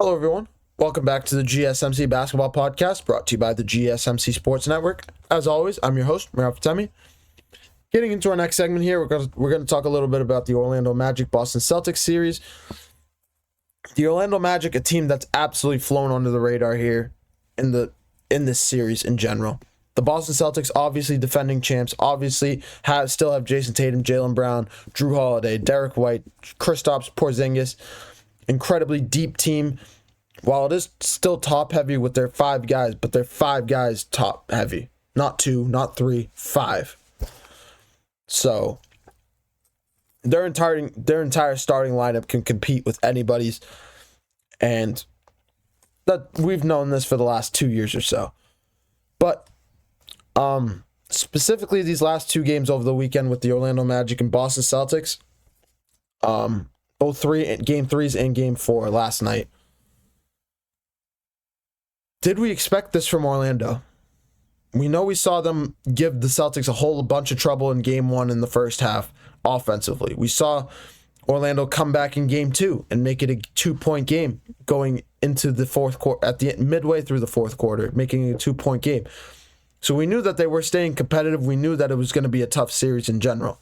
Hello, everyone. Welcome back to the GSMC Basketball Podcast, brought to you by the GSMC Sports Network. As always, I'm your host, Mirav Fatemi. Getting into our next segment here, we're going to talk a little bit about the Orlando Magic Boston Celtics series. The Orlando Magic, a team that's absolutely flown under the radar here in this series in general. The Boston Celtics, obviously defending champs, obviously still have Jayson Tatum, Jaylen Brown, Jrue Holiday, Derrick White, Kristaps, Porziņģis. Incredibly deep team. While it is still top heavy with their 5 guys, but they're 5 guys top heavy. Not 2, not 3, 5. So their entire starting lineup can compete with anybody's, and that we've known this for the last 2 years or so. But specifically these last 2 games over the weekend with the Orlando Magic and Boston Celtics, both game 3s and game 4 last night. Did we expect this from Orlando? We know we saw them give the Celtics a whole bunch of trouble in game 1 in the first half offensively. We saw Orlando come back in game 2 and make it a 2-point game going into the fourth quarter, midway through the fourth quarter, making it a 2-point game. So we knew that they were staying competitive. We knew that it was going to be a tough series in general.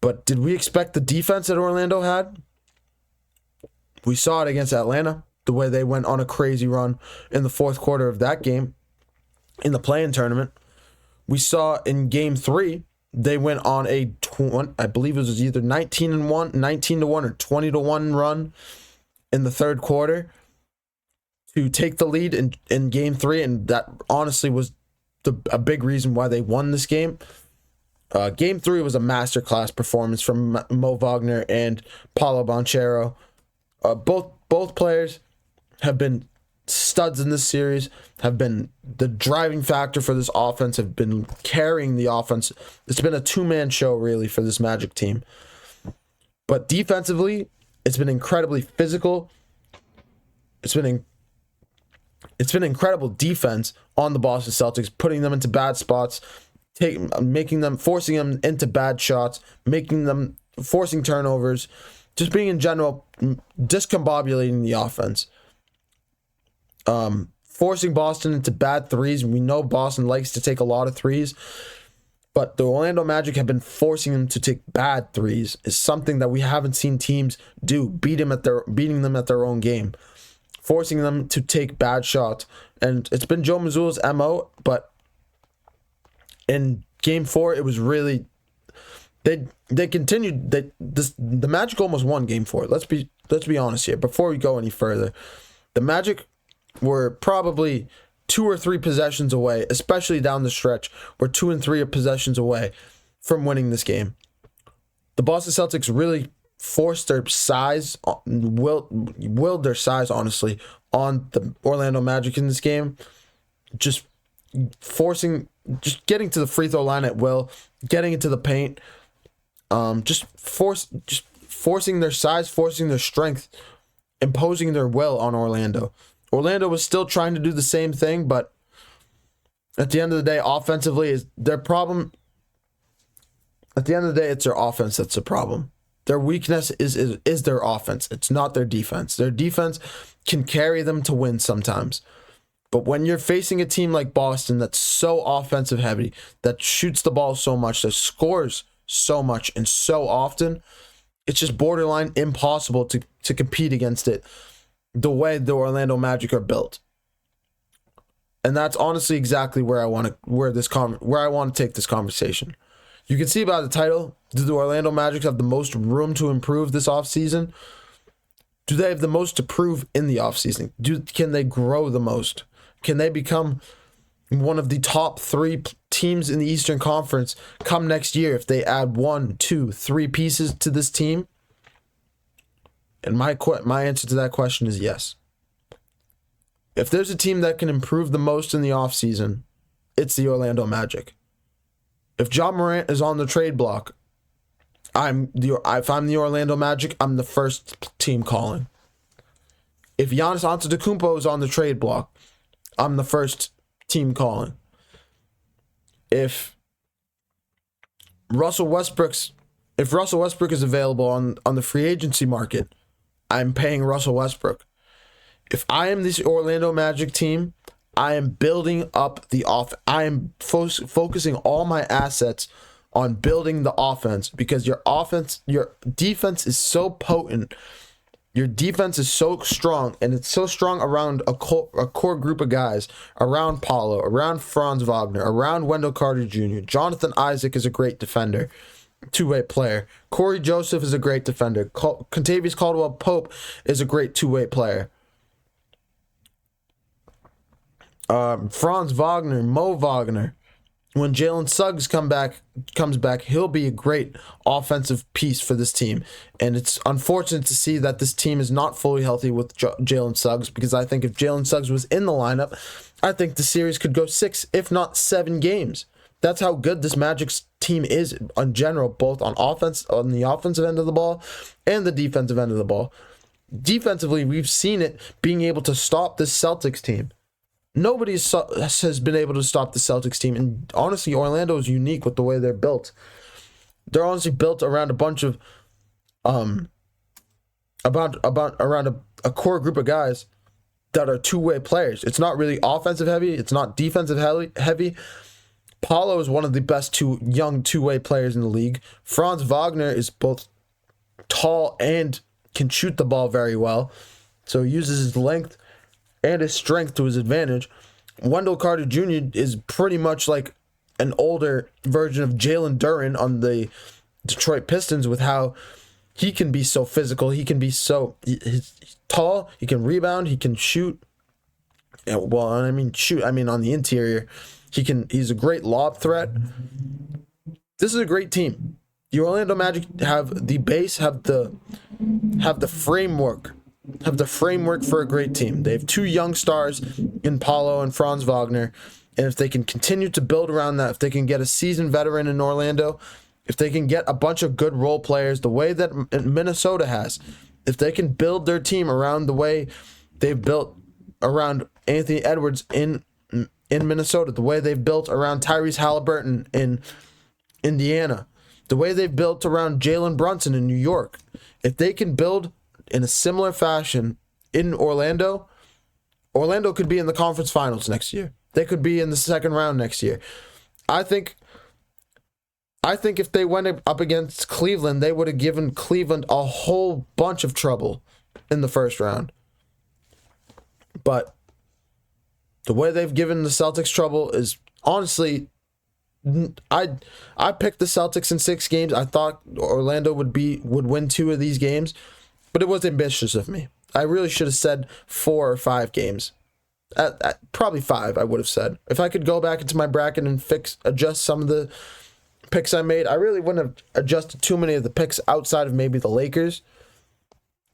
But did we expect the defense that Orlando had? We saw it against Atlanta, the way they went on a crazy run in the fourth quarter of that game in the play-in tournament. We saw in game 3, they went on a, I believe it was either 19-1 or 20-1 run in the third quarter to take the lead in game 3, and that honestly was a big reason why they won this game. Game 3 was a masterclass performance from Mo Wagner and Paolo Banchero. Both players have been studs in this series, have been the driving factor for this offense, have been carrying the offense. It's been a 2-man show, really, for this Magic team. But defensively, it's been incredibly physical. It's been incredible defense on the Boston Celtics, putting them into bad spots, forcing them into bad shots, forcing turnovers, just being in general, discombobulating the offense. Forcing Boston into bad threes. We know Boston likes to take a lot of threes, but the Orlando Magic have been forcing them to take bad threes. Is something that we haven't seen teams do, beating them at their own game, forcing them to take bad shots. And it's been Joe Mazzulla's MO, but in game 4, it was really they continued the Magic almost won game 4. Let's be honest here. Before we go any further, the Magic were probably 2 or 3 possessions away, especially down the stretch, were 2 and 3 possessions away from winning this game. The Boston Celtics really forced their size, willed their size, honestly, on the Orlando Magic in this game. Just getting to the free throw line at will, getting into the paint, forcing their size, forcing their strength, imposing their will on Orlando. Orlando was still trying to do the same thing, but at the end of the day, offensively is their problem. At the end of the day, it's their offense that's the problem. Their weakness is their offense. It's not their defense. Their defense can carry them to win sometimes. But when you're facing a team like Boston that's so offensive heavy, that shoots the ball so much, that scores so much and so often, it's just borderline impossible to compete against it the way the Orlando Magic are built. And that's honestly exactly where I want to take this conversation. You can see by the title, do the Orlando Magic have the most room to improve this offseason? Do they have the most to prove in the offseason? Can they grow the most? Can they become one of the top 3 teams in the Eastern Conference come next year if they add 1, 2, 3 pieces to this team? And my answer to that question is yes. If there's a team that can improve the most in the offseason, it's the Orlando Magic. If Ja Morant is on the trade block, if I'm the Orlando Magic, I'm the first team calling. If Giannis Antetokounmpo is on the trade block, I'm the first team calling. If Russell Westbrook's If Russell Westbrook is available on the free agency market, I'm paying Russell Westbrook. If I am this Orlando Magic team, I am building up the off. I am focusing all my assets on building the offense, because your defense is so potent. Your defense is so strong, and it's so strong around a core group of guys, around Paolo, around Franz Wagner, around Wendell Carter Jr. Jonathan Isaac is a great defender, two-way player. Corey Joseph is a great defender. Contavious Caldwell-Pope is a great two-way player. Franz Wagner, Mo Wagner. When Jalen Suggs comes back, he'll be a great offensive piece for this team. And it's unfortunate to see that this team is not fully healthy with Jalen Suggs, because I think if Jalen Suggs was in the lineup, I think the series could go 6, if not 7 games. That's how good this Magic's team is in general, both on the offensive end of the ball and the defensive end of the ball. Defensively, we've seen it being able to stop this Celtics team. Nobody has been able to stop the Celtics team, and honestly, Orlando is unique with the way they're built. They're honestly built around a bunch of, around a core group of guys that are two-way players. It's not really offensive heavy. It's not defensive heavy. Paolo is one of the best young two-way players in the league. Franz Wagner is both tall and can shoot the ball very well, so he uses his length and his strength to his advantage. Wendell Carter Jr. is pretty much like an older version of Jalen Duren on the Detroit Pistons, with how he can be so physical. He can be he's tall, he can rebound, he can shoot. Well, I mean on the interior. He's a great lob threat. This is a great team. The Orlando Magic have the base, have the framework for a great team. They have 2 young stars in Paolo and Franz Wagner, and if they can continue to build around that, if they can get a seasoned veteran in Orlando, if they can get a bunch of good role players the way that Minnesota has, if they can build their team around the way they've built around Anthony Edwards in Minnesota, the way they've built around Tyrese Halliburton in Indiana, the way they've built around Jalen Brunson in New York, if they can build in a similar fashion in Orlando could be in the conference finals next year. They could be in the second round next year. I think if they went up against Cleveland, they would have given Cleveland a whole bunch of trouble in the first round. But the way they've given the Celtics trouble is, honestly, I picked the Celtics in 6 games. I thought Orlando would win 2 of these games. But it was ambitious of me. I really should have said 4 or 5 games. Probably 5, I would have said. If I could go back into my bracket and adjust some of the picks I made, I really wouldn't have adjusted too many of the picks outside of maybe the Lakers.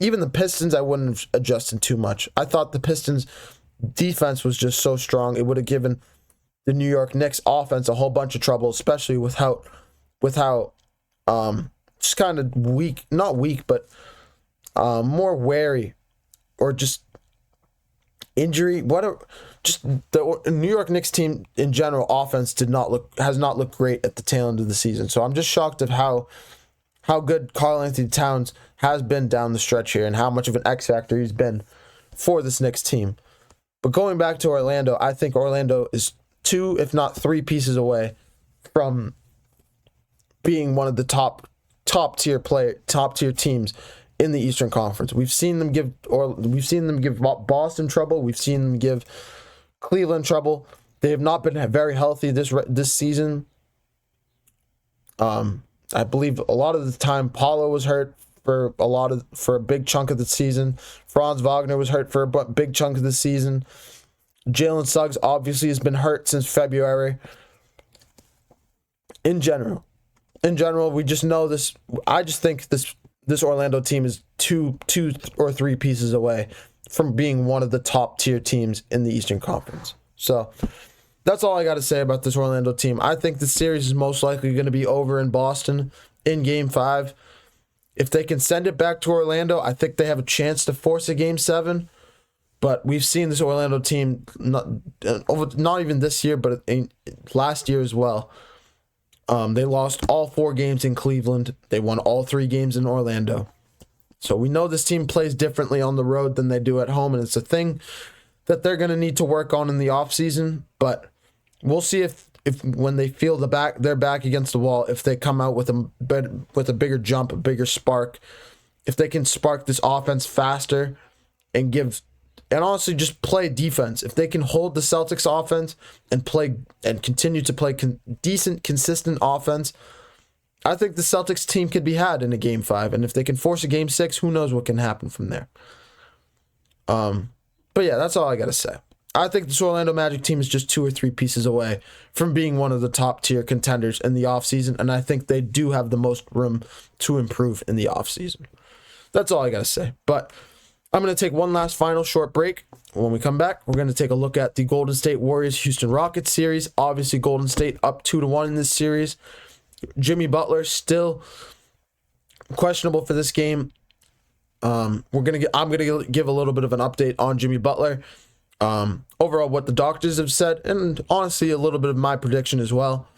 Even the Pistons, I wouldn't have adjusted too much. I thought the Pistons' defense was just so strong, it would have given the New York Knicks offense a whole bunch of trouble, especially with how just kind of weak, not weak, but more wary, or just injury. Just the New York Knicks team in general offense has not looked great at the tail end of the season. So I'm just shocked at how good Karl-Anthony Towns has been down the stretch here, and how much of an X factor he's been for this Knicks team. But going back to Orlando, I think Orlando is 2, if not 3 pieces away from being one of the top tier teams in the Eastern Conference. We've seen them give Boston trouble. We've seen them give Cleveland trouble. They have not been very healthy this season. I believe a lot of the time Paolo was hurt for a big chunk of the season. Franz Wagner was hurt for a big chunk of the season. Jalen Suggs obviously has been hurt since February. In general, we just know this. I just think this Orlando team is 2 or 3 pieces away from being one of the top tier teams in the Eastern Conference. So that's all I got to say about this Orlando team. I think the series is most likely going to be over in Boston in Game 5. If they can send it back to Orlando, I think they have a chance to force a Game 7. But we've seen this Orlando team, not even this year, but last year as well, They lost all 4 games in Cleveland. They won all 3 games in Orlando. So we know this team plays differently on the road than they do at home, and it's a thing that they're going to need to work on in the offseason. But we'll see if when they feel their back against the wall, if they come out with a bigger jump, a bigger spark, if they can spark this offense faster and honestly just play defense. If they can hold the Celtics offense and continue to play decent, consistent offense, I think the Celtics team could be had in a Game 5. And if they can force a Game 6, who knows what can happen from there. But yeah, that's all I got to say. I think this Orlando Magic team is just 2 or 3 pieces away from being one of the top tier contenders in the offseason, and I think they do have the most room to improve in the offseason. That's all I got to say. But I'm going to take one last final short break. When we come back, we're going to take a look at the Golden State Warriors-Houston Rockets series. Obviously, Golden State up 2-1 in this series. Jimmy Butler still questionable for this game. I'm gonna give a little bit of an update on Jimmy Butler. Overall, what the doctors have said, and honestly, a little bit of my prediction as well.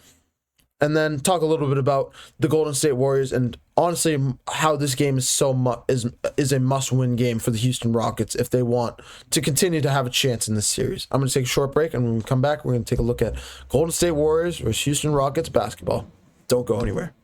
And then talk a little bit about the Golden State Warriors and honestly how this game is is a must-win game for the Houston Rockets if they want to continue to have a chance in this series. I'm going to take a short break, and when we come back, we're going to take a look at Golden State Warriors versus Houston Rockets basketball. Don't go anywhere.